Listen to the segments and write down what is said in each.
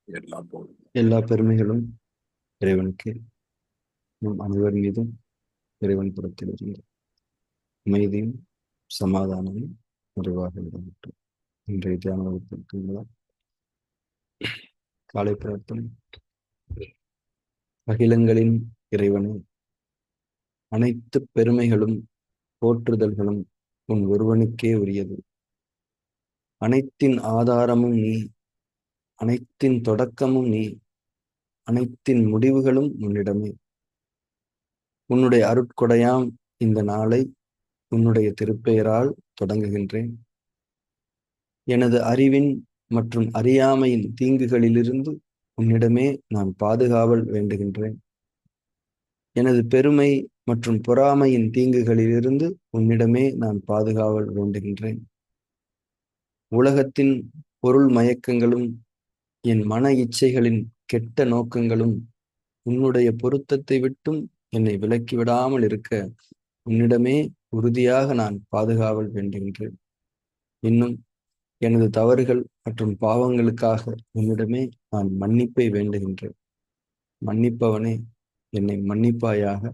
எல்லா பெருமைகளும் இறைவனுக்கு. நம் அனைவர் மீதும் இறைவன் புறத்திலிருந்து அமைதியும் சமாதானமும் நிறைவாக இடம்பெற்று இன்றைய தியான வகுப்பிற்கு காலை பிரார்த்தனை. அகிலங்களின் இறைவனே, அனைத்து பெருமைகளும் போற்றுதல்களும் உன் ஒருவனுக்கே உரியது. அனைத்தின் ஆதாரமும் நீ, அனைத்தின் தொடக்கமும் நீ, அனைத்தின் முடிவுகளும் உன்னிடமே. உன்னுடைய அருட்கொடையாம் இந்த நாளை உன்னுடைய திருப்பெயரால் தொடங்குகின்றேன். எனது அறிவின் மற்றும் அறியாமையின் தீங்குகளிலிருந்து உன்னிடமே நான் பாதுகாவல் வேண்டுகின்றேன். எனது பெருமை மற்றும் பொறாமையின் தீங்குகளிலிருந்து உன்னிடமே நான் பாதுகாவல் வேண்டுகின்றேன். உலகத்தின் பொருள் மயக்கங்களும் என் மன இச்சைகளின் கெட்ட நோக்கங்களும் உன்னுடைய பொருத்தத்தை விட்டும் என்னை விலக்கிவிடாமல் இருக்க உன்னிடமே உறுதியாக நான் பாதுகாவல் வேண்டுகின்றேன். இன்னும் எனது தவறுகள் மற்றும் பாவங்களுக்காக உன்னிடமே நான் மன்னிப்பை வேண்டுகின்றேன். மன்னிப்பவனே, என்னை மன்னிப்பாயாக.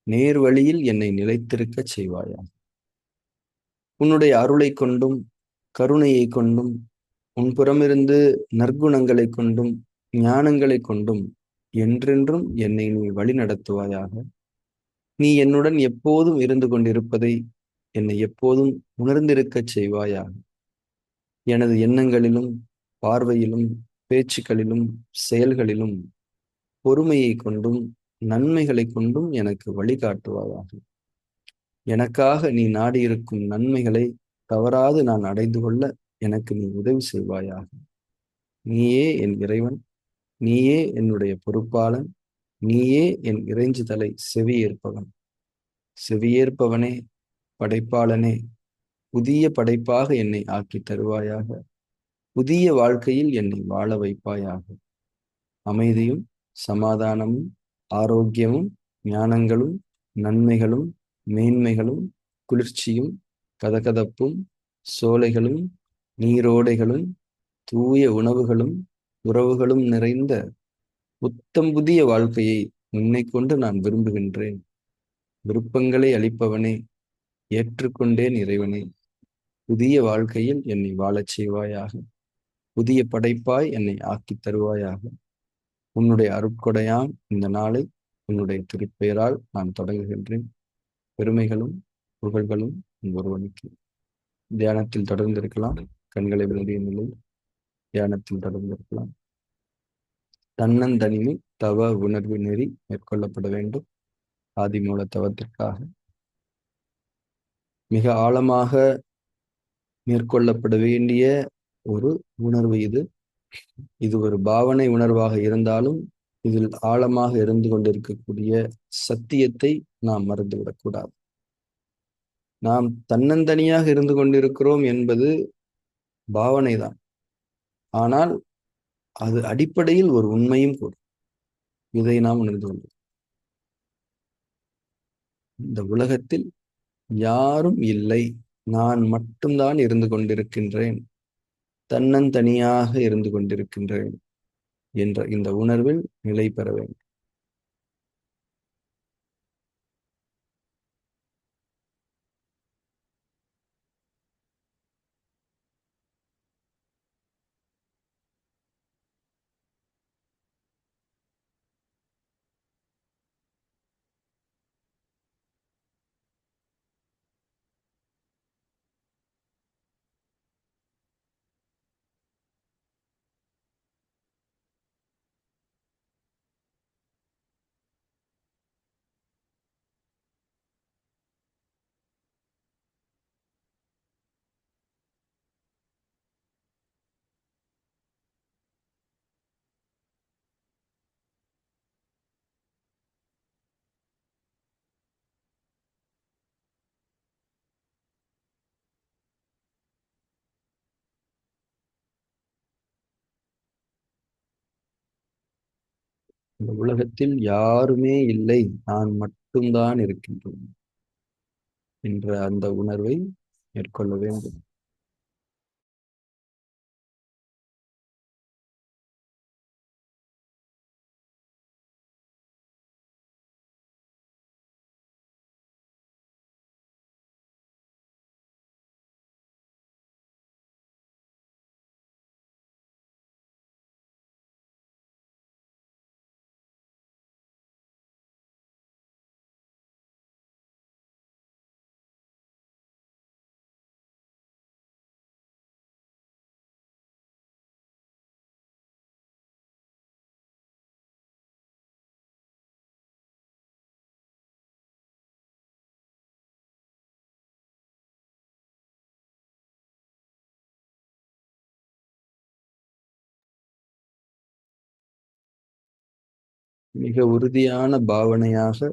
நேர் வழியில் என்னை நிலைத்திருக்க செய்வாயாக. உன்னுடைய அருளை கொண்டும் கருணையை கொண்டும் உன்புறமிருந்து நற்குணங்களை கொண்டும் ஞானங்களை கொண்டும் என்றென்றும் என்னை நீ வழி நடத்துவாயாக. நீ என்னுடன் எப்போதும் இருந்து கொண்டிருப்பதை என்னை எப்போதும் உணர்ந்திருக்கச் செய்வாயாக. எனது எண்ணங்களிலும் பார்வையிலும் பேச்சுக்களிலும் செயல்களிலும் பொறுமையை கொண்டும் நன்மைகளை கொண்டும் எனக்கு வழிகாட்டுவாயாக. எனக்காக நீ நாடியிருக்கும் நன்மைகளை தவறாது நான் அடைந்து கொள்ள எனக்கு நீ உதவி செய்வாயாக. நீயே என் இறைவன், நீயே என்னுடைய பொறுப்பாளன், நீயே என் இறைஞ்சுதலை செவியேற்பவன். செவியேற்பவனே, படைப்பாளனே, புதிய படைப்பாக என்னை ஆக்கி தருவாயாக. புதிய வாழ்க்கையில் என்னை வாழ வைப்பாயாக. அமைதியும் சமாதானமும் ஆரோக்கியமும் ஞானங்களும் நன்மைகளும் மேன்மைகளும் குளிர்ச்சியும் கதகதப்பும் சோலைகளும் நீரோடைகளும் தூய உணவுகளும் உறவுகளும் நிறைந்த புத்தம் புதிய வாழ்க்கையை உன்னை கொண்டு நான் விரும்புகின்றேன். விருப்பங்களை அளிப்பவனே, ஏற்றுக்கொண்டேன் இறைவனே. புதிய வாழ்க்கையில் என்னை வாழச் செய்வாயாக. புதிய படைப்பாய் என்னை ஆக்கி தருவாயாக. உன்னுடைய அருட்கொடையாம் இந்த நாளை உன்னுடைய திருப்பெயரால் நான் தொடங்குகின்றேன். பெருமைகளும் புகழ்களும் உன் ஒருவனுக்கு. தியானத்தில் தொடர்ந்திருக்கலாம். கண்களை மூடிய நிலை தியானத்தில் தொடர்ந்திருக்கலாம். தன்னந்தனிமை தவ உணர்வு நெறி மேற்கொள்ளப்பட வேண்டும். ஆதிமூல தவத்திற்காக மிக ஆழமாக மேற்கொள்ளப்பட வேண்டிய ஒரு உணர்வு இது. இது ஒரு பாவனை உணர்வாக இருந்தாலும் இதில் ஆழமாக இருந்து கொண்டிருக்கக்கூடிய சத்தியத்தை நாம் மறந்துவிடக்கூடாது. நாம் தன்னந்தனியாக இருந்து கொண்டிருக்கிறோம் என்பது பாவனைதான். ஆனால் அது அடிப்படையில் ஒரு உண்மையும் கூட. இதை நாம் உணர்ந்து கொள்வோம். இந்த உலகத்தில் யாரும் இல்லை, நான் மட்டும்தான் இருந்து கொண்டிருக்கின்றேன், தன்னந்தனியாக இருந்து கொண்டிருக்கின்றேன் என்ற இந்த உணர்வில் நிலை பெற வேண்டும். இந்த உலகத்தில் யாருமே இல்லை, நான் மட்டும்தான் இருக்கின்றேன் என்ற அந்த உணர்வை மேற்கொள்ள வேண்டும். மிக உறுதியான பாவனையாக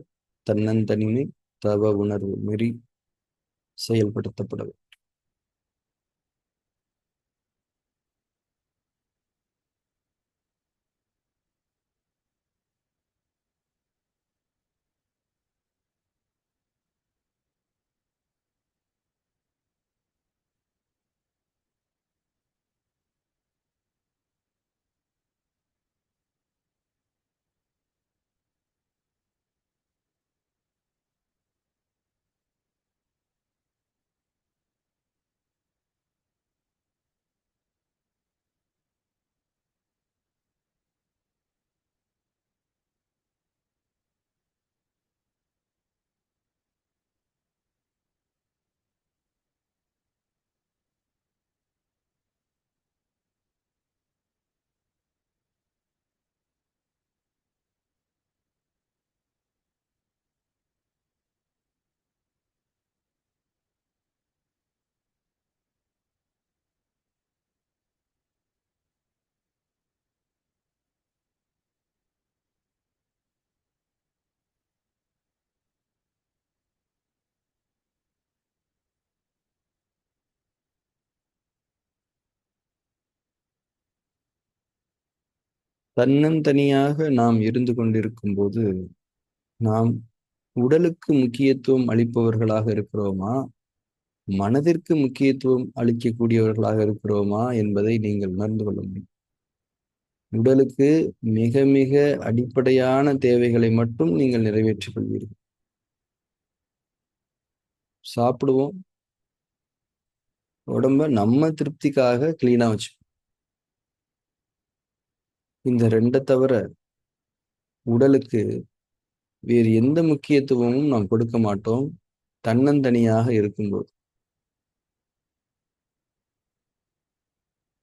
தன்னந்தனிமை தவ உணர்வு நெறி செயல்படுத்தப்பட வேண்டும். தன்னந்தனியாக நாம் இருந்து கொண்டிருக்கும் போது நாம் உடலுக்கு முக்கியத்துவம் அளிப்பவர்களாக இருக்கிறோமா, மனதிற்கு முக்கியத்துவம் அளிக்கக்கூடியவர்களாக இருக்கிறோமா என்பதை நீங்கள் உணர்ந்து கொள்ள முடியும். உடலுக்கு மிக மிக அடிப்படையான தேவைகளை மட்டும் நீங்கள் நிறைவேற்றிக் கொள்வீர்கள். சாப்பிடுவோம், உடம்ப நம்ம திருப்திக்காக கிளீனா வச்சு. இந்த ரெண்டை தவிர உடலுக்கு வேறு எந்த முக்கியத்துவமும் நாம் கொடுக்க மாட்டோம் தன்னந்தனியாக இருக்கும்போது.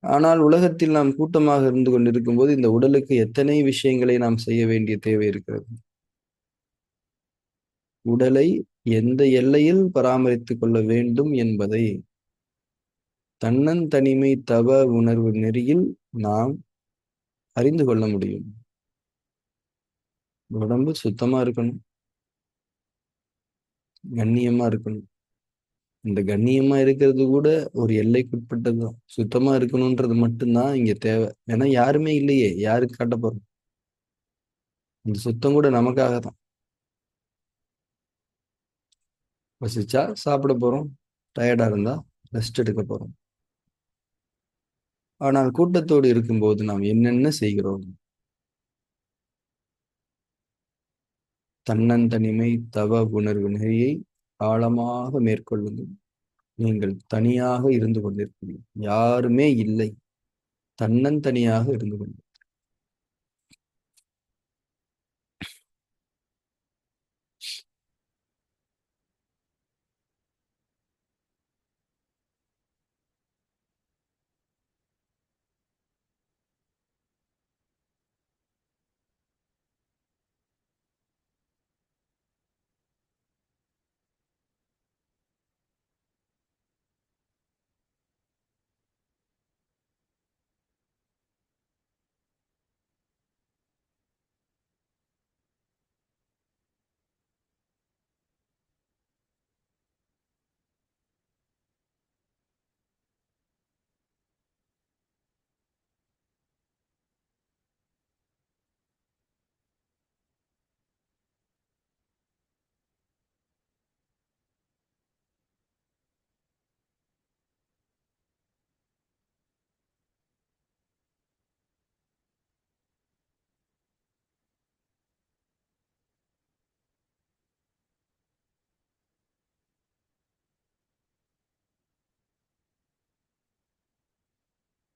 ஆனால் உலகத்தில் நாம் கூட்டமாக இருந்து கொண்டிருக்கும் போது இந்த உடலுக்கு எத்தனை விஷயங்களை நாம் செய்ய வேண்டிய தேவை இருக்கிறது. உடலை எந்த எல்லையில் பராமரித்துக் கொள்ள வேண்டும் என்பதை தன்னந்தனிமை தவ உணர்வு நெறியில் நாம் அறிந்து கொள்ள முடியும். உடம்பு சுத்தமா இருக்கணும், கண்ணியமா இருக்கணும். இந்த கண்ணியமா இருக்கிறது கூட ஒரு எல்லைக்குட்பட்டதுதான். சுத்தமா இருக்கணும்ன்றது மட்டும்தான் இங்க தேவை. ஏன்னா யாருமே இல்லையே, யாருக்கு காட்ட போறோம்? இந்த சுத்தம் கூட நமக்காக தான். பசிச்சா சாப்பிட போறோம், டயர்டா இருந்தா ரெஸ்ட் எடுக்க போறோம். ஆனால் கூட்டத்தோடு இருக்கும்போது நாம் என்னென்ன செய்கிறோம்? தன்னந்தனிமை தவ உணர்வு நெறியை ஆழமாக மேற்கொள்ளுங்கள். நீங்கள் தனியாக இருந்து கொண்டிருக்கிறீர்கள், யாருமே இல்லை, தன்னந்தனியாக இருந்து கொண்டு.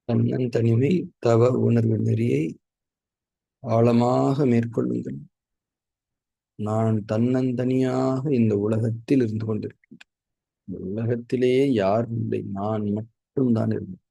தன்னந்தனிமை தவ உணர்வு நெறியை ஆழமாக மேற்கொள்ளுங்கள். நான் தன்னந்தனியாக இந்த உலகத்தில் இருந்து கொண்டிருக்கின்றேன். இந்த உலகத்திலேயே யாரும் இல்லை, நான் மட்டும்தான் இருந்தேன்.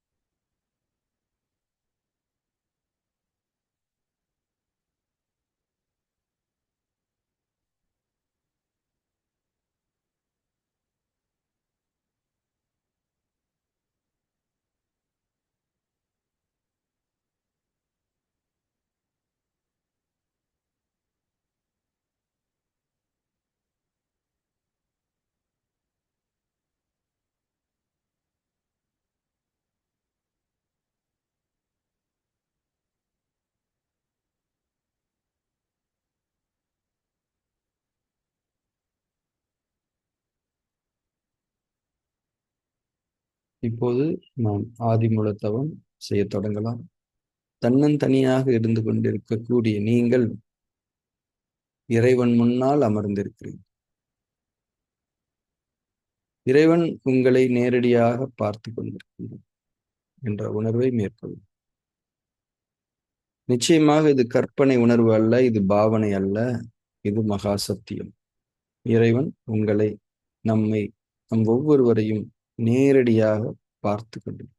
இப்போது நாம் ஆதிமூலத்தவம் செய்ய தொடங்கலாம். தன்னந்தனியாக இருந்து கொண்டிருக்கக்கூடிய நீங்கள் இறைவன் முன்னால் அமர்ந்திருக்கிறீர்கள். இறைவன் உங்களை நேரடியாக பார்த்து கொண்டிருக்கின்றார் என்ற உணர்வை மேற்கொள்ளும். நிச்சயமாக இது கற்பனை உணர்வு அல்ல, இது பாவனை அல்ல, இது மகா சத்தியம். இறைவன் உங்களை, நம்மை, நம் ஒவ்வொருவரையும் நேரடியாக பார்த்து கொண்டிருக்கிறார்.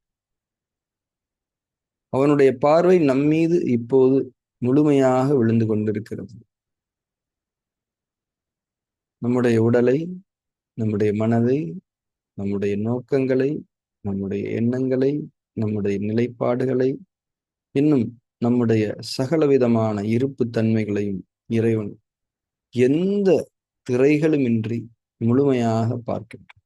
அவனுடைய பார்வை நம்மீது இப்போது முழுமையாக விழுந்து கொண்டிருக்கிறது. நம்முடைய உடலை, நம்முடைய மனதை, நம்முடைய நோக்கங்களை, நம்முடைய எண்ணங்களை, நம்முடைய நிலைப்பாடுகளை, இன்னும் நம்முடைய சகலவிதமான இருப்பு தன்மைகளையும் இறைவன் எந்த திரைகளுமின்றி முழுமையாக பார்க்கின்றான்.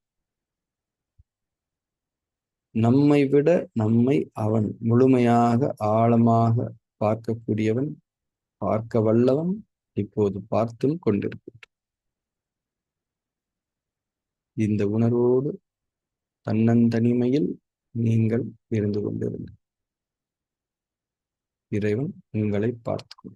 நம்மை விட நம்மை அவன் முழுமையாக ஆழமாக பார்க்கக்கூடியவன், பார்க்க வல்லவன், இப்போது பார்த்தும் கொண்டிருக்கின்றான். இந்த உணர்வோடு தன்னந்தனிமையில் நீங்கள் இருந்து கொண்டிருங்கள். இறைவன் உங்களை பார்த்து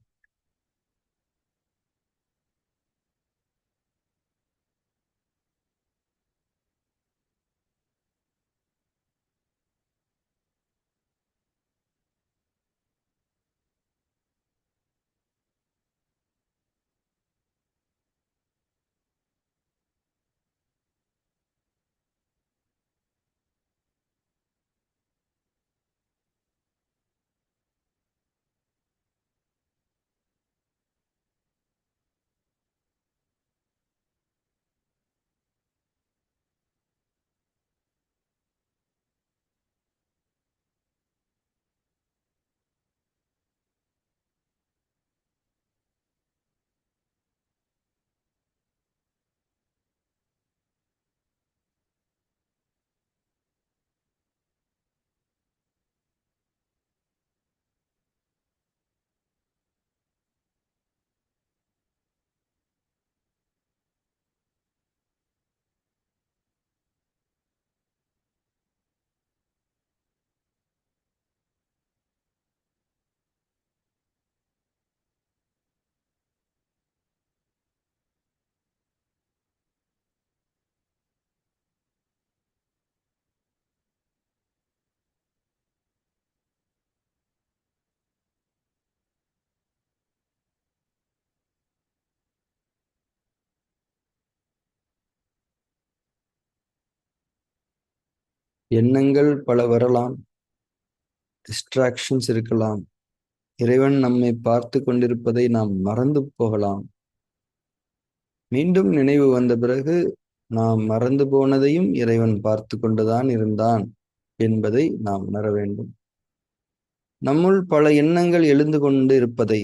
எண்ணங்கள் பல வரலாம், டிஸ்ட்ராக்ஷன்ஸ் இருக்கலாம். இறைவன் நம்மை பார்த்து கொண்டிருப்பதை நாம் மறந்து போகலாம். மீண்டும் நினைவு வந்த பிறகு நாம் மறந்து போனதையும் இறைவன் பார்த்து கொண்டுதான் இருந்தான் என்பதை நாம் உணர வேண்டும். நம்முள் பல எண்ணங்கள் எழுந்து கொண்டு இருப்பதை,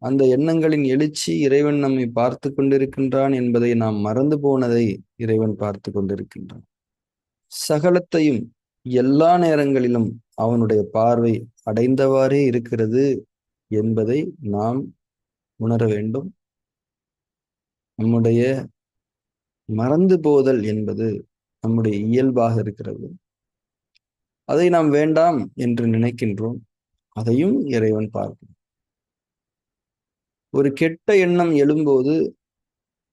அந்த எண்ணங்களின் எழுச்சி இறைவன் நம்மை பார்த்து கொண்டிருக்கின்றான் என்பதை நாம் மறந்து போனதை இறைவன் பார்த்து கொண்டிருக்கின்றான். சகலத்தையும் எல்லா நேரங்களிலும் அவனுடைய பார்வை அடைந்தவாறே இருக்கிறது என்பதை நாம் உணர வேண்டும். நம்முடைய மறந்து போதல் என்பது நம்முடைய இயல்பாக இருக்கிறது. அதை நாம் வேண்டாம் என்று நினைக்கின்றோம். அதையும் இறைவன் பார்க்கும். ஒரு கெட்ட எண்ணம் எழும்போது,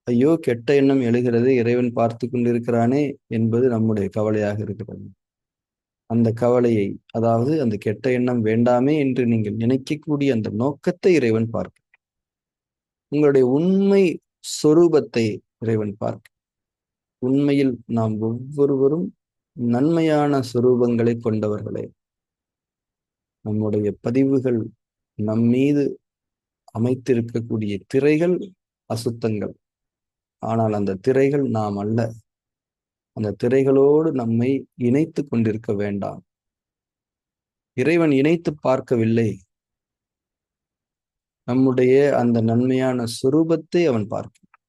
ஐயோ கெட்ட எண்ணம் எழுகிறது, இறைவன் பார்த்து கொண்டிருக்கிறானே என்பது நம்முடைய கவலையாக இருக்கிறது. அந்த கவலையை, அதாவது அந்த கெட்ட எண்ணம் வேண்டாமே என்று நீங்கள் நினைக்கக்கூடிய அந்த நோக்கத்தை இறைவன் பார்க்க, உங்களுடைய உண்மை சொரூபத்தை இறைவன் பார்க்க. உண்மையில் நாம் ஒவ்வொருவரும் நன்மையான சொரூபங்களை கொண்டவர்களே. நம்முடைய பதிவுகள், நம்மீது அமைத்திருக்கக்கூடிய திரைகள் அசுத்தங்கள். ஆனால் அந்த திரைகள் நாம் அல்ல. அந்த திரைகளோடு நம்மை இணைத்து கொண்டிருக்க வேண்டாம். இறைவன் இணைத்து பார்க்கவில்லை. நம்முடைய அந்த நன்மையான சுரூபத்தை அவன் பார்க்கிறான்.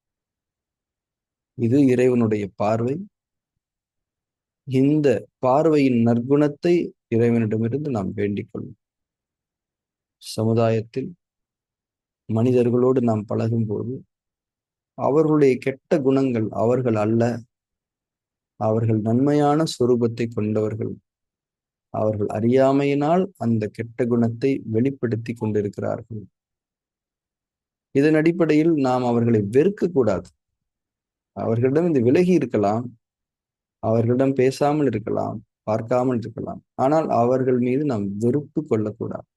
இது இறைவனுடைய பார்வை. இந்த பார்வையின் நற்குணத்தை இறைவனிடமிருந்து நாம் வேண்டிக் கொள்ளும். சமுதாயத்தில் மனிதர்களோடு நாம் பழகும்போது அவர்களுடைய கெட்ட குணங்கள் அவர்கள் அல்ல, அவர்கள் நன்மையான சொரூபத்தை கொண்டவர்கள். அவர்கள் அறியாமையினால் அந்த கெட்ட குணத்தை வெளிப்படுத்தி கொண்டிருக்கிறார்கள். இதன் அடிப்படையில் நாம் அவர்களை வெறுக்க கூடாது. அவர்களிடம் இந்த விலகி இருக்கலாம், அவர்களிடம் பேசாமல் இருக்கலாம், பார்க்காமல் இருக்கலாம். ஆனால் அவர்கள் மீது நாம் வெறுப்பு கொள்ளக்கூடாது.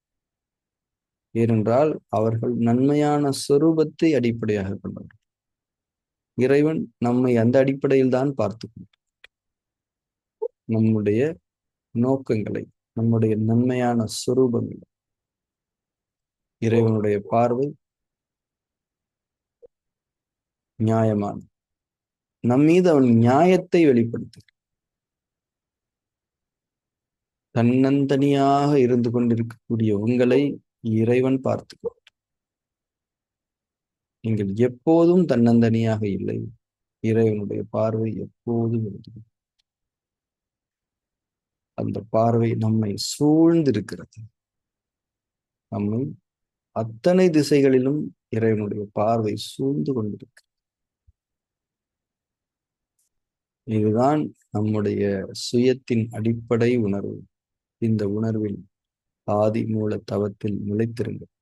ஏனென்றால் அவர்கள் நன்மையான சொரூபத்தை அடிப்படையாக கொண்டவர்கள். இறைவன் நம்மை அந்த அடிப்படையில் தான் பார்த்து நம்முடைய நோக்கங்களை, நம்முடைய நன்மையான சொரூபங்களை. இறைவனுடைய பார்வை நியாயமான, நம் மீது அவன் நியாயத்தை வெளிப்படுத்து. தன்னந்தனியாக இருந்து கொண்டிருக்கக்கூடிய உங்களை இறைவன் பார்த்துக்கோ. நீங்கள் எப்போதும் தன்னந்தனியாக இல்லை. இறைவனுடைய பார்வை எப்போதும் இருக்கிறது. அந்த பார்வை நம்மை சூழ்ந்திருக்கிறது. நம்மை அத்தனை திசைகளிலும் இறைவனுடைய பார்வை சூழ்ந்து கொண்டிருக்கு. இதுதான் நம்முடைய சுயத்தின் அடிப்படை உணர்வு. இந்த உணர்வில் ஆதி மூல தவத்தில் நிலைத்திருங்கள்.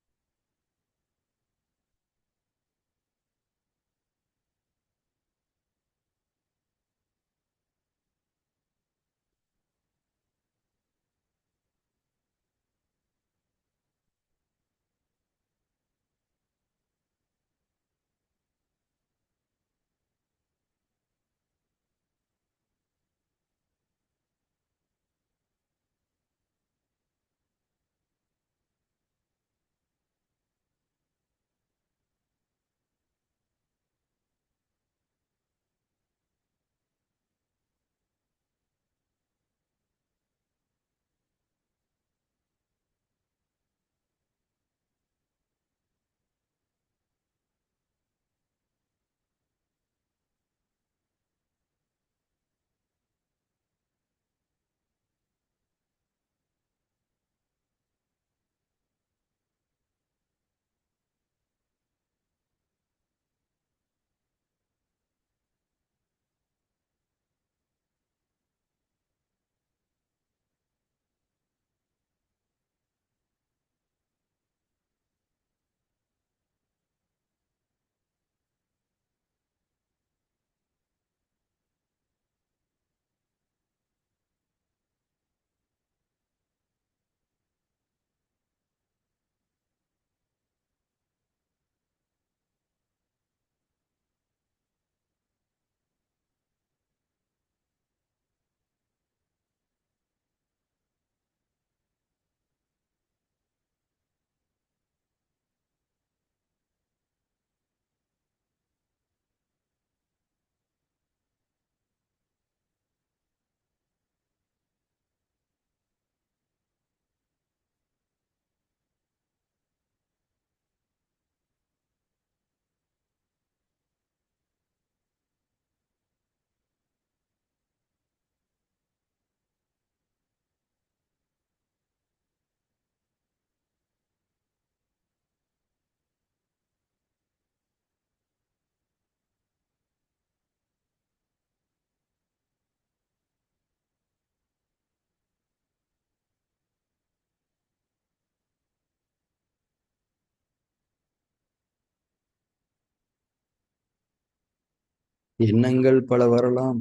எண்ணங்கள் பல வரலாம்,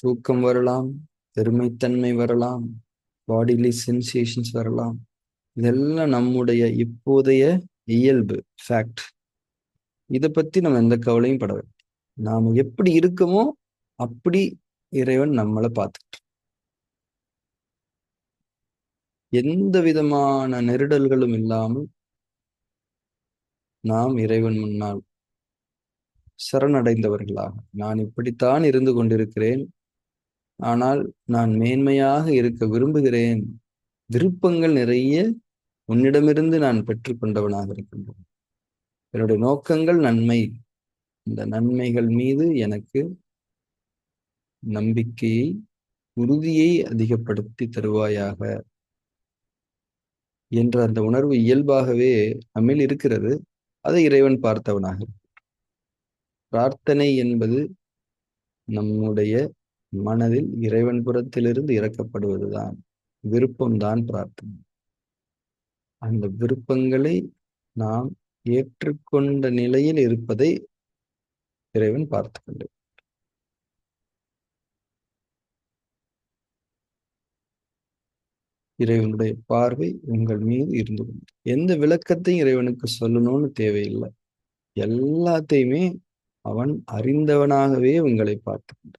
தூக்கம் வரலாம், பெருமைத்தன்மை வரலாம், பாடிலி சென்சேஷன்ஸ் வரலாம். இதெல்லாம் நம்முடைய இப்போதைய இயல்பு, ஃபேக்ட். இதை பத்தி நம்ம எந்த கவலையும் பட வேண்டும். நாம எப்படி இருக்கோமோ அப்படி இறைவன் நம்மளை பார்த்துட்டு, எந்த விதமான நெருடல்களும் இல்லாமல் நாம் இறைவன் முன்னால் சரணடைந்தவர்களாக, நான் இப்படித்தான் இருந்து கொண்டிருக்கிறேன், ஆனால் நான் மேன்மையாக இருக்க விரும்புகிறேன், விருப்பங்கள் நிறைய உன்னிடமிருந்து நான் பெற்றுக்கொண்டவனாக இருக்கின்றேன், என்னுடைய நோக்கங்கள் நன்மை, இந்த நன்மைகள் மீது எனக்கு நம்பிக்கையை, உறுதியை அதிகப்படுத்தி தருவாயாக என்ற அந்த உணர்வு இயல்பாகவே நம்மில் இருக்கிறது. அதை இறைவன் பார்த்தவனாக. பிரார்த்தனை என்பது நம்முடைய மனதில் இறைவன் புறத்திலிருந்து இறக்கப்படுவதுதான் விருப்பம்தான் பிரார்த்தனை. அந்த விருப்பங்களை நாம் ஏற்றுக்கொண்ட நிலையில் இருப்பதை இறைவன் பார்த்து கொண்டு இறைவனுடைய பார்வை உங்கள் மீது இருந்து கொண்டு எந்த விளக்கத்தையும் இறைவனுக்கு சொல்லணும்னு தேவையில்லை. எல்லாத்தையுமே அவன் அறிந்தவனாகவே உங்களை பார்த்து கொண்டு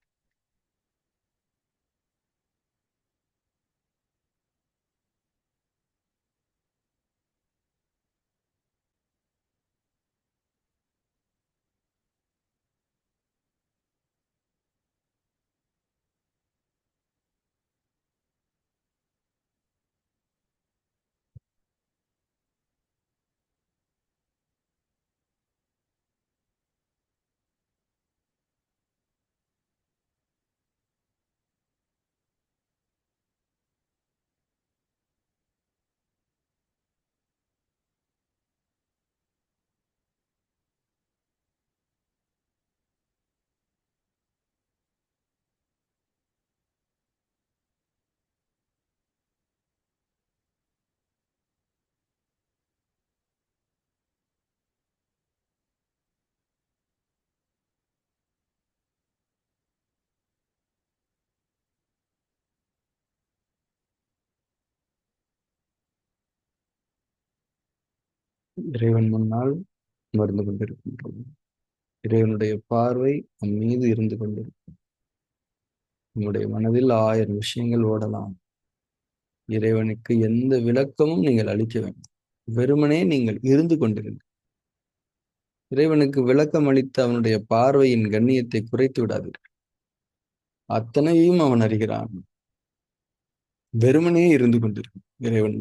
இறைவன் முன்னால் அமர்ந்து கொண்டிருக்கின்றோம். இறைவனுடைய பார்வை நம் மீது இருந்து கொண்டிருக்கும். உங்களுடைய மனதில் 1000 விஷயங்கள் ஓடலாம். இறைவனுக்கு எந்த விளக்கமும் நீங்கள் அளிக்க வேண்டும். வெறுமனே நீங்கள் இருந்து கொண்டிருங்கள். இறைவனுக்கு விளக்கம் அளித்து அவனுடைய பார்வையின் கண்ணியத்தை குறைத்து விடாதீர்கள். அத்தனையும் அவன் அறிகிறான். வெறுமனே இருந்து கொண்டிருக்கும் இறைவன்.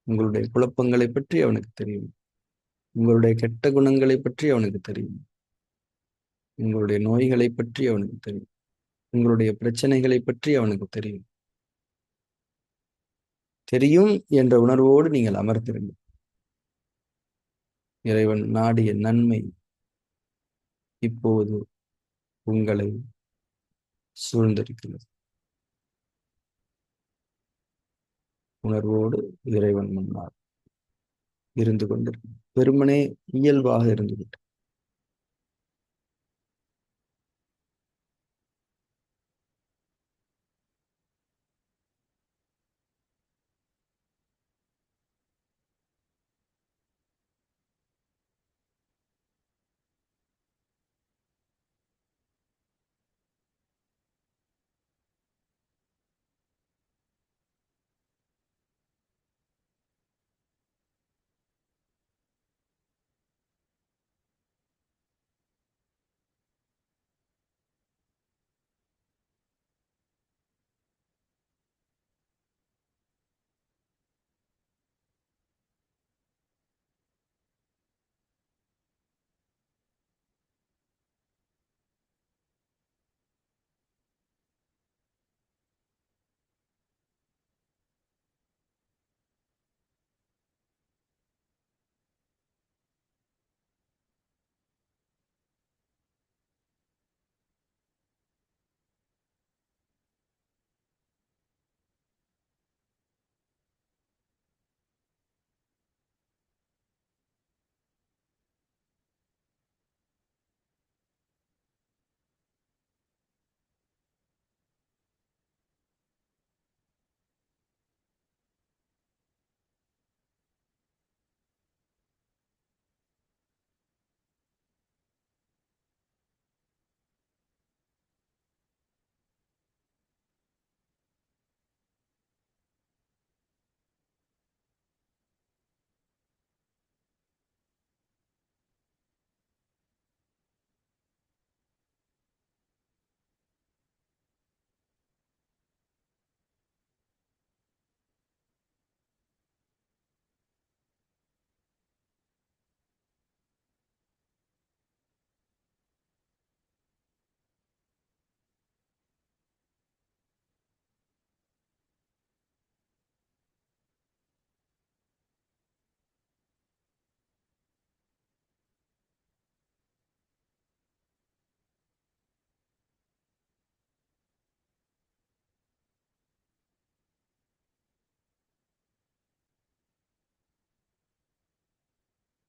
உங்களுடைய குழப்பங்களை பற்றி அவனுக்கு தெரியும். உங்களுடைய கெட்ட குணங்களை பற்றி அவனுக்கு தெரியும். உங்களுடைய நோய்களை பற்றி அவனுக்கு தெரியும். உங்களுடைய பிரச்சனைகளை பற்றி அவனுக்கு தெரியும். தெரியும் என்ற உணர்வோடு நீங்கள் அமர்ந்திருங்கள். இறைவன் நாடிய நன்மை இப்போது உங்களை சூழ்ந்திருக்கிறது. உணர்வோடு இறைவன் முன்னால் இருந்து கொண்டிருக்கும். வெறுமனே இயல்பாக இருந்து கொண்டு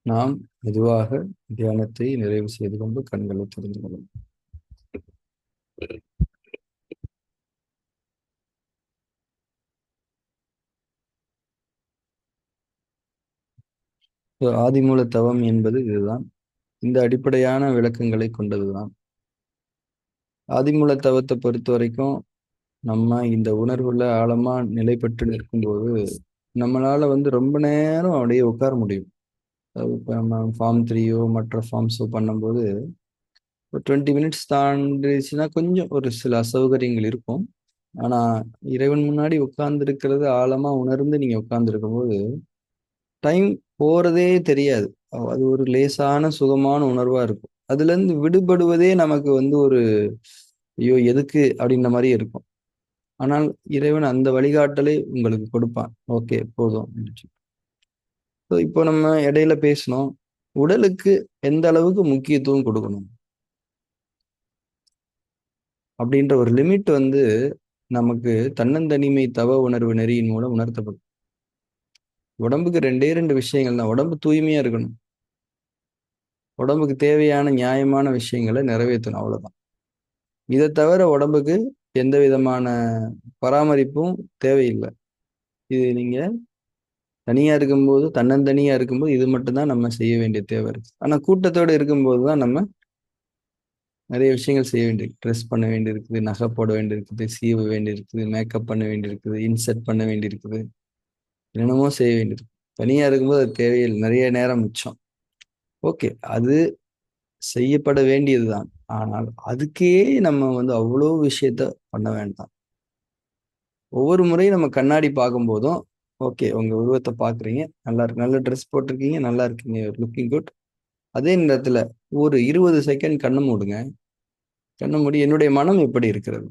நாம் மெதுவாக தியானத்தை நிறைவு செய்து கொண்டு கண்களை திறந்து கொள்ளலாம். ஆதிமூல தவம் என்பது இதுதான். இந்த அடிப்படையான விளக்கங்களை கொண்டதுதான். ஆதிமூல தவத்தை பொறுத்த வரைக்கும் நம்ம இந்த உணர்வுல ஆழமா நிலை பெற்று நிற்கும்போது நம்மளால ரொம்ப நேரம் அப்படியே உட்கார முடியும். இப்போ நம்ம ஃபார்ம் 3யோ மற்ற ஃபார்ம்ஸோ பண்ணும்போது ஒரு 20 மினிட்ஸ் தாண்டிச்சுன்னா கொஞ்சம் ஒரு சில அசௌகரியங்கள் இருக்கும். ஆனா இறைவன் முன்னாடி உட்கார்ந்து இருக்கிறது ஆழமா உணர்ந்து நீங்க உட்கார்ந்து இருக்கும்போது டைம் போறதே தெரியாது. அது ஒரு லேசான சுகமான உணர்வா இருக்கும். அதுல இருந்து விடுபடுவதே நமக்கு ஒரு ஐயோ எதுக்கு அப்படின்ற மாதிரி இருக்கும். ஆனால் இறைவன் அந்த வழிகாட்டலை உங்களுக்கு கொடுப்பான். ஓகே போதும். இப்போ நம்ம இடையில பேசணும், உடலுக்கு எந்த அளவுக்கு முக்கியத்துவம் கொடுக்கணும் அப்படின்ற ஒரு லிமிட் நமக்கு தன்னந்தனிமை தவ உணர்வு நெறியின் மூலம் உணர்த்தப்படும். உடம்புக்கு 2 விஷயங்கள் தான். உடம்பு தூய்மையா இருக்கணும், உடம்புக்கு தேவையான நியாயமான விஷயங்களை நிறைவேற்றணும், அவ்வளவுதான். இதை தவிர உடம்புக்கு எந்த விதமான பராமரிப்பும் தேவையில்லை. இது நீங்க தனியா இருக்கும்போது, தன்னந்தனியா இருக்கும்போது இது மட்டும்தான் நம்ம செய்ய வேண்டிய தேவை இருக்கு. ஆனா கூட்டத்தோட இருக்கும்போது தான் நம்ம நிறைய விஷயங்கள் செய்ய வேண்டியிருக்கு. ட்ரெஸ் பண்ண வேண்டியிருக்குது, நகை போட வேண்டியிருக்குது, சீவ வேண்டியிருக்குது, மேக்கப் பண்ண வேண்டியிருக்குது, இன்செர்ட் பண்ண வேண்டியிருக்குது, என்னென்னமோ செய்ய வேண்டியிருக்கு. தனியா இருக்கும்போது அது தேவையில்லை, நிறைய நேரம் மிச்சம். ஓகே, அது செய்யப்பட வேண்டியதுதான். ஆனால் அதுக்கே நம்ம அவ்வளோ விஷயத்த பண்ண வேண்டாம். ஒவ்வொரு முறையும் நம்ம கண்ணாடி பார்க்கும் போதும் ஓகே, உங்க உருவத்தை பாக்குறீங்க, நல்லா இருக்கு, நல்ல ட்ரெஸ் போட்டிருக்கீங்க, நல்லா இருக்கீங்க, லுக்கிங் குட். அதே நேரத்துல ஒரு 20 செகண்ட் கண்ணு மூடுங்க. கண்ணு மூடி என்னுடைய மனம் எப்படி இருக்கிறது,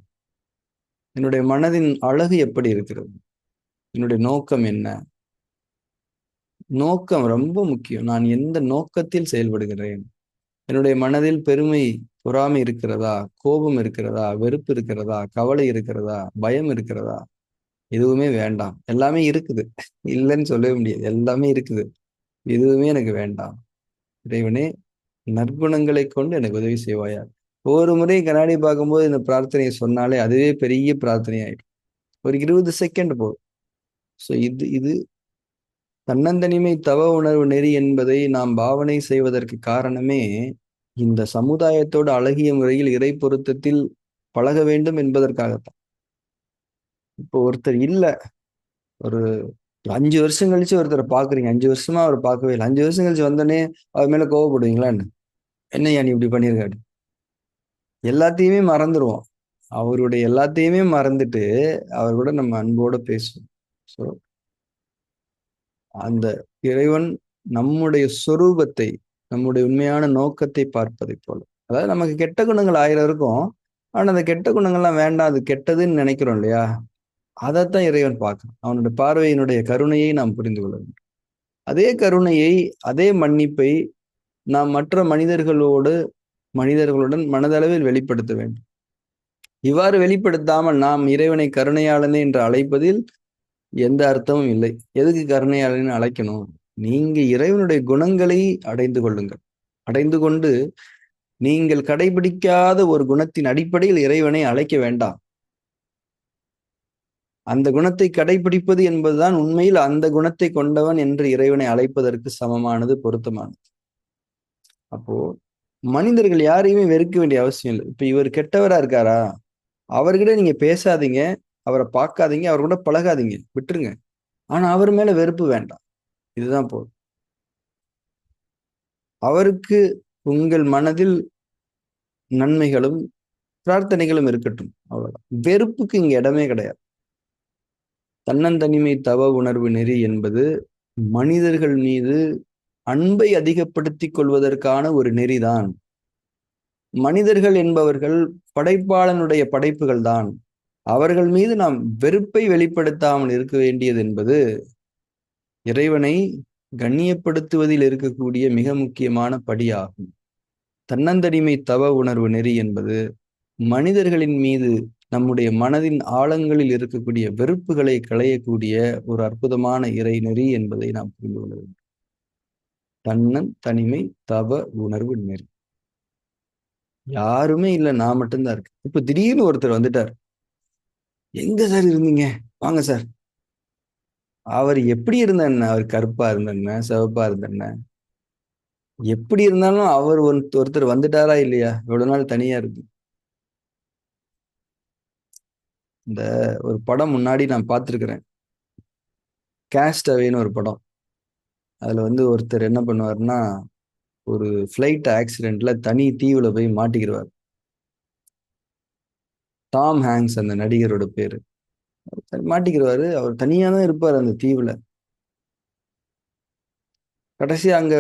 என்னுடைய மனதின் அழகு எப்படி இருக்கிறது, என்னுடைய நோக்கம் என்ன? நோக்கம் ரொம்ப முக்கியம். நான் எந்த நோக்கத்தில் செயல்படுகிறேன்? என்னுடைய மனதில் பெருமை, பொறாமை இருக்கிறதா, கோபம் இருக்கிறதா, வெறுப்பு இருக்கிறதா, கவலை இருக்கிறதா, பயம் இருக்கிறதா? எதுவுமே வேண்டாம். எல்லாமே இருக்குது, இல்லைன்னு சொல்லவே முடியாது. எல்லாமே இருக்குது, எதுவுமே எனக்கு வேண்டாம். இறைவனே, நற்குணங்களை கொண்டு எனக்கு உதவி செய்வாயா. ஒவ்வொரு முறையும் கண்ணாடி பார்க்கும்போது இந்த பிரார்த்தனையை சொன்னாலே அதுவே பெரிய பிரார்த்தனை ஆயிடும். ஒரு 20 செகண்ட் போதும். ஸோ இது இது தன்னந்தனிமை தவ உணர்வு நெறி என்பதை நாம் பாவனை செய்வதற்கு காரணமே இந்த சமுதாயத்தோடு அழகிய முறையில் இறை பொருத்தத்தில் பழக வேண்டும் என்பதற்காகத்தான். இப்போ ஒருத்தர் இல்ல, ஒரு 5 வருஷம் கழிச்சு ஒருத்தரை பாக்குறீங்க, 5 வருஷமா அவர் பார்க்கவே இல்லை, 5 வருஷம் கழிச்சு வந்தோடனே அவர் மேல கோவப்படுவீங்களா என்ன? என்னய்யா நீ இப்படி பண்ணியிருக்காரு? எல்லாத்தையுமே மறந்துடுவோம். அவருடைய எல்லாத்தையுமே மறந்துட்டு அவர் கூட நம்ம அன்போட பேசுவோம். ஸோ அந்த இறைவன் நம்முடைய சொரூபத்தை, நம்முடைய உண்மையான நோக்கத்தை பார்ப்பதை போல. அதாவது நமக்கு கெட்ட குணங்கள் 1000 இருக்கும். ஆனா அந்த கெட்ட குணங்கள்லாம் வேண்டாம், அது கெட்டதுன்னு நினைக்கிறோம் இல்லையா? அதைத்தான் இறைவன் பார்க்கணும். அவனுடைய பார்வையினுடைய கருணையை நாம் புரிந்து கொள்ள வேண்டும். அதே கருணையை, அதே மன்னிப்பை நாம் மற்ற மனிதர்களுடன் மனதளவில் வெளிப்படுத்த வேண்டும். இவ்வாறு வெளிப்படுத்தாமல் நாம் இறைவனை கருணையாளனே என்று அழைப்பதில் எந்த அர்த்தமும் இல்லை. எதுக்கு கருணையாளன்னு அழைக்கணும்? நீங்க இறைவனுடைய குணங்களை அடைந்து கொள்ளுங்கள். அடைந்து கொண்டு நீங்கள் கடைபிடிக்காத ஒரு குணத்தின் அடிப்படையில் இறைவனை அழைக்க வேண்டாம். அந்த குணத்தை கடைபிடிப்பது என்பதுதான் உண்மையில் அந்த குணத்தை கொண்டவன் என்று இறைவனை அழைப்பதற்கு சமமானது, பொருத்தமானது. அப்போ மனிதர்கள் யாரையுமே வெறுக்க வேண்டிய அவசியம் இல்லை. இப்ப இவர் கெட்டவரா இருக்காரா, அவர்கிட்ட நீங்க பேசாதீங்க, அவரை பார்க்காதீங்க, அவர் கூட பழகாதீங்க, விட்டுருங்க. ஆனா அவர் மேல வெறுப்பு வேண்டாம். இதுதான் போதும். அவருக்கு உங்கள் மனதில் நன்மைகளும் பிரார்த்தனைகளும் இருக்கட்டும், அவ்வளவுதான். வெறுப்புக்கு இங்க இடமே கிடையாது. தன்னந்தனிமை தவ உணர்வு நெறி என்பது மனிதர்கள் மீது அன்பை அதிகப்படுத்திக் கொள்வதற்கான ஒரு நெறிதான். மனிதர்கள் என்பவர்கள் படைப்பாளனுடைய படைப்புகள் தான். அவர்கள் மீது நாம் வெறுப்பை வெளிப்படுத்தாமல் இருக்க வேண்டியது என்பது இறைவனை கண்ணியப்படுத்துவதில் இருக்கக்கூடிய மிக முக்கியமான படியாகும். தன்னந்தனிமை தவ உணர்வு நெறி என்பது மனிதர்களின் மீது நம்முடைய மனதின் ஆழங்களில் இருக்கக்கூடிய வெறுப்புகளை களையக்கூடிய ஒரு அற்புதமான இறை நெறி என்பதை நாம் புரிந்து கொள்ள வேண்டும். தன்னன் தனிமை தவ உணர்வு நெறி. யாருமே இல்லை, நான் மட்டும்தான் இருக்கு. இப்ப திடீர்னு ஒருத்தர் வந்துட்டார். எங்க சார் இருந்தீங்க, வாங்க சார். அவர் எப்படி இருந்த என்ன, அவர் கருப்பா இருந்த என்ன, சிவப்பா இருந்த என்ன, எப்படி இருந்தாலும் அவர் ஒருத்தர் வந்துட்டாரா இல்லையா? இவ்வளவு நாள் தனியா இருக்கு. இந்த ஒரு படம் முன்னாடி நான் பார்த்திருக்கிறேன், கேஸ்ட் அவேன்னு ஒரு படம். அதுல ஒருத்தர் என்ன பண்ணுவாருன்னா, ஒரு ஃபிளைட் ஆக்சிடென்ட்ல தனி தீவுல போய் மாட்டிக்கிடுவார். டாம் ஹேங்க்ஸ் அந்த நடிகரோட பேரு. மாட்டிக்கிடுவாரு. அவர் தனியா தான் இருப்பார் அந்த தீவுல. கடைசி அங்க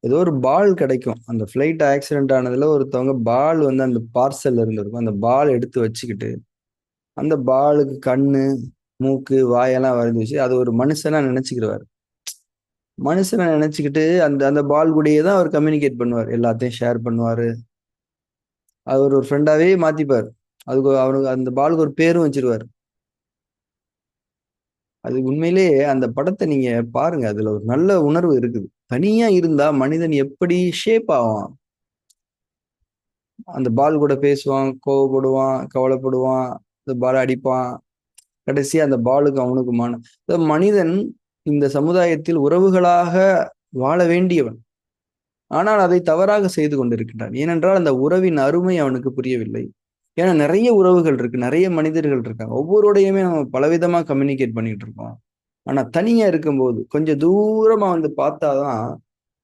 ஏதோ ஒரு பால் கிடைக்கும். அந்த ஃபிளைட் ஆக்சிடென்ட் ஆனதுல ஒருத்தவங்க பால் அந்த பார்சல் இருந்திருக்கும். அந்த பால் எடுத்து வச்சுக்கிட்டு, அந்த பாலுக்கு கண்ணு, மூக்கு, வாயெல்லாம் வரைஞ்சிச்சு. அது ஒரு மனுஷனா நினைச்சுக்கிடுவாரு. மனுஷனை நினைச்சுக்கிட்டு அந்த அந்த பால் கூடயே தான் அவர் கம்யூனிகேட் பண்ணுவார், எல்லாத்தையும் ஷேர் பண்ணுவாரு. அவர் ஒரு ஃப்ரெண்டாவே மாத்திப்பார். அதுக்கு அவனுக்கு அந்த பாலுக்கு ஒரு பேரும் வச்சிருவாரு. அது உண்மையிலேயே அந்த படத்தை நீங்க பாருங்க, அதுல ஒரு நல்ல உணர்வு இருக்குது. தனியா இருந்தா மனிதன் எப்படி ஷேப் ஆவான். அந்த பால் கூட பேசுவான், கோவப்படுவான், கவலைப்படுவான், அந்த பால் அடிப்பான். கடைசியா அந்த பாலுக்கு அவனுக்குமான மனிதன் இந்த சமுதாயத்தில் உறவுகளாக வாழ வேண்டியவன். ஆனால் அதை தவறாக செய்து கொண்டிருக்கின்றான். ஏனென்றால் அந்த உறவின் அருமை அவனுக்கு புரியவில்லை. ஏன்னா நிறைய உறவுகள் இருக்கு, நிறைய மனிதர்கள் இருக்காங்க. ஒவ்வொருடையுமே நம்ம பலவிதமா கம்யூனிகேட் பண்ணிட்டு இருக்கோம். ஆனா தனியா இருக்கும்போது கொஞ்சம் தூரமா பார்த்தாதான்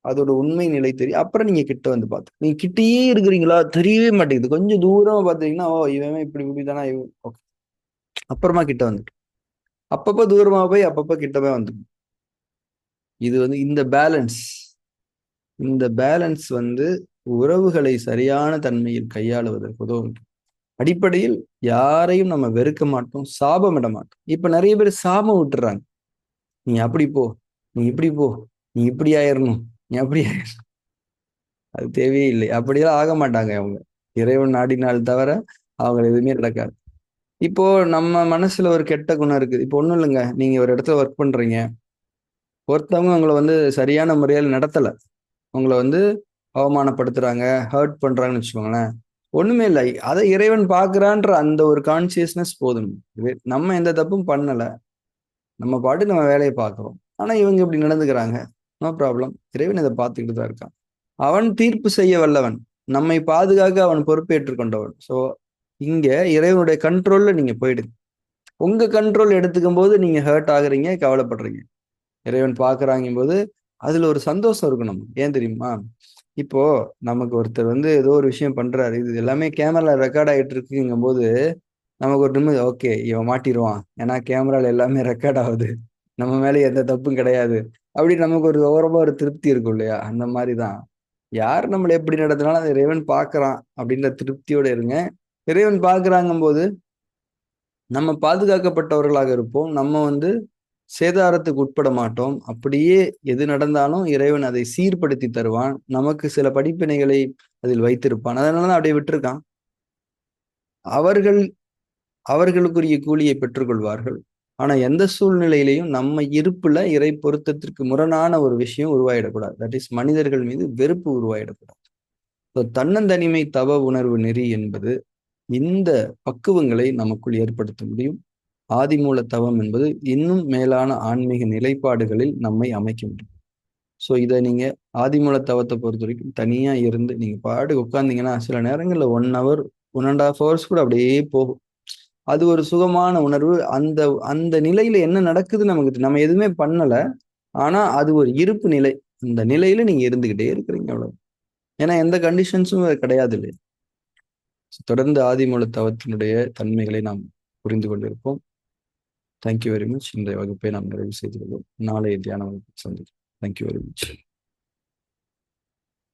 அதோட உண்மை நிலை தெரியும். அப்புறம் நீங்க கிட்ட பார்த்து, நீங்க கிட்டயே இருக்கிறீங்களா தெரியவே மாட்டேங்குது. கொஞ்சம் தூரமா பாத்தீங்கன்னா, ஓ இவன் இப்படி இப்படிதானா, அப்புறமா கிட்ட வந்துட்டு அப்பப்ப தூரமா போய் அப்பப்ப கிட்டவே வந்துடும். இது இந்த பேலன்ஸ், இந்த பேலன்ஸ் உறவுகளை சரியான தன்மையில் கையாளுவதற்கு உதவும். அடிப்படையில் யாரையும் நம்ம வெறுக்க மாட்டோம், சாபமிட மாட்டோம். இப்ப நிறைய பேர் சாபம் விட்டுறாங்க. நீ அப்படி போ, நீ இப்படி போ, நீ இப்படி ஆயிரணும், நீ அப்படி ஆயிரணும். அது தேவையே இல்லை. அப்படியெல்லாம் ஆக மாட்டாங்க அவங்க. இறைவன் நாடினால் தவிர அவங்க எதுவுமே நடக்காது. இப்போ நம்ம மனசுல ஒரு கெட்ட குணம் இருக்குது. இப்போ ஒண்ணும் இல்லைங்க, நீங்க ஒரு இடத்துல ஒர்க் பண்றீங்க. ஒருத்தவங்க உங்களை சரியான முறையில் நடத்தல, உங்களை அவமானப்படுத்துறாங்க, ஹர்ட் பண்றாங்கன்னு வச்சுக்கோங்களேன். ஒண்ணுமே இல்லை, அதை இறைவன் பார்க்கிறான்ற அந்த ஒரு கான்சியஸ்னஸ் போதும். நம்ம எந்த தப்பும் பண்ணல, நம்ம பாட்டு நம்ம வேலையை பார்க்கிறோம். ஆனா இவங்க இப்படி நடந்துக்கிறாங்க, நோ ப்ராப்ளம். இறைவன் இதை பார்த்துக்கிட்டு தான் இருக்கான். அவன் தீர்ப்பு செய்ய வல்லவன், நம்மை பாதுகாக்க அவன் பொறுப்பேற்றுக் கொண்டவன். ஸோ இங்க இறைவனுடைய கண்ட்ரோல்ல நீங்க போயிடுங்க. உங்க கண்ட்ரோல் எடுத்துக்கும் போது நீங்க ஹர்ட் ஆகுறீங்க, கவலைப்படுறீங்க. இறைவன் பார்க்கறாங்க போது அதுல ஒரு சந்தோஷம் இருக்கணும். ஏன் தெரியுமா? இப்போ நமக்கு ஒருத்தர் ஏதோ ஒரு விஷயம் பண்றாரு, இது எல்லாமே கேமரால ரெக்கார்ட் ஆகிட்டு இருக்குங்கும் போது நமக்கு ஒரு நிம்மதி. ஓகே, இவன் மாட்டிடுவான், ஏன்னா கேமரால எல்லாமே ரெக்கார்ட் ஆகுது, நம்ம மேலே எந்த தப்பும் கிடையாது அப்படி நமக்கு ஒரு ஓரமா ஒரு திருப்தி இருக்கும் இல்லையா? அந்த மாதிரிதான் யார் நம்மளை எப்படி நடத்தினாலும் அதை இறைவன் பார்க்கறான் அப்படின்ற திருப்தியோட இருங்க. இறைவன் பார்க்கறாங்கும் போது நம்ம பாதுகாக்கப்பட்டவர்களாக இருப்போம். நம்ம சேதாரத்துக்கு உட்பட மாட்டோம். அப்படியே எது நடந்தாலும் இறைவன் அதை சீர்படுத்தி தருவான். நமக்கு சில படிப்பினைகளை அதில் வைத்திருப்பான். அதனாலதான் அப்படியே விட்டுருக்கான். அவர்கள் அவர்களுக்குரிய கூலியை பெற்றுக்கொள்வார்கள். ஆனா எந்த சூழ்நிலையிலையும் நம்ம இருப்புல இறை பொருத்தத்திற்கு முரணான ஒரு விஷயம் உருவாயிடக்கூடாது. தட் இஸ் மனிதர்கள் மீது வெறுப்பு உருவாயிடக்கூடாது. தன்னந்தனிமை தவ உணர்வு நெறி என்பது இந்த பக்குவங்களை நமக்குள் ஏற்படுத்த முடியும். ஆதிமூல தவம் என்பது இன்னும் மேலான ஆன்மீக நிலைப்பாடுகளில் நம்மை அமைக்க முடியும். ஸோ இதை நீங்க ஆதிமூல தவத்தை பொறுத்த வரைக்கும் தனியா இருந்து நீங்க பாடு உட்கார்ந்தீங்கன்னா சில நேரங்கள்ல 1 hour 1.5 hours கூட அப்படியே போகும். அது ஒரு சுகமான உணர்வு. அந்த அந்த நிலையில என்ன நடக்குதுன்னு நமக்கு நம்ம எதுவுமே பண்ணல. ஆனா அது ஒரு இருப்பு நிலை. அந்த நிலையில நீங்க இருந்துகிட்டே இருக்கிறீங்க, அவ்வளவு. ஏன்னா எந்த கண்டிஷன்ஸும் கிடையாது இல்லையா? தொடர்ந்து ஆதிமூல தவத்தினுடைய தன்மைகளை நாம் புரிந்து கொண்டிருப்போம். Thank you very much. இந்த வகுப்பை நாம் நிறைவு செய்துள்ளோம். நாளைய தியான வகுப்பில் சந்திப்போம். Thank you very much.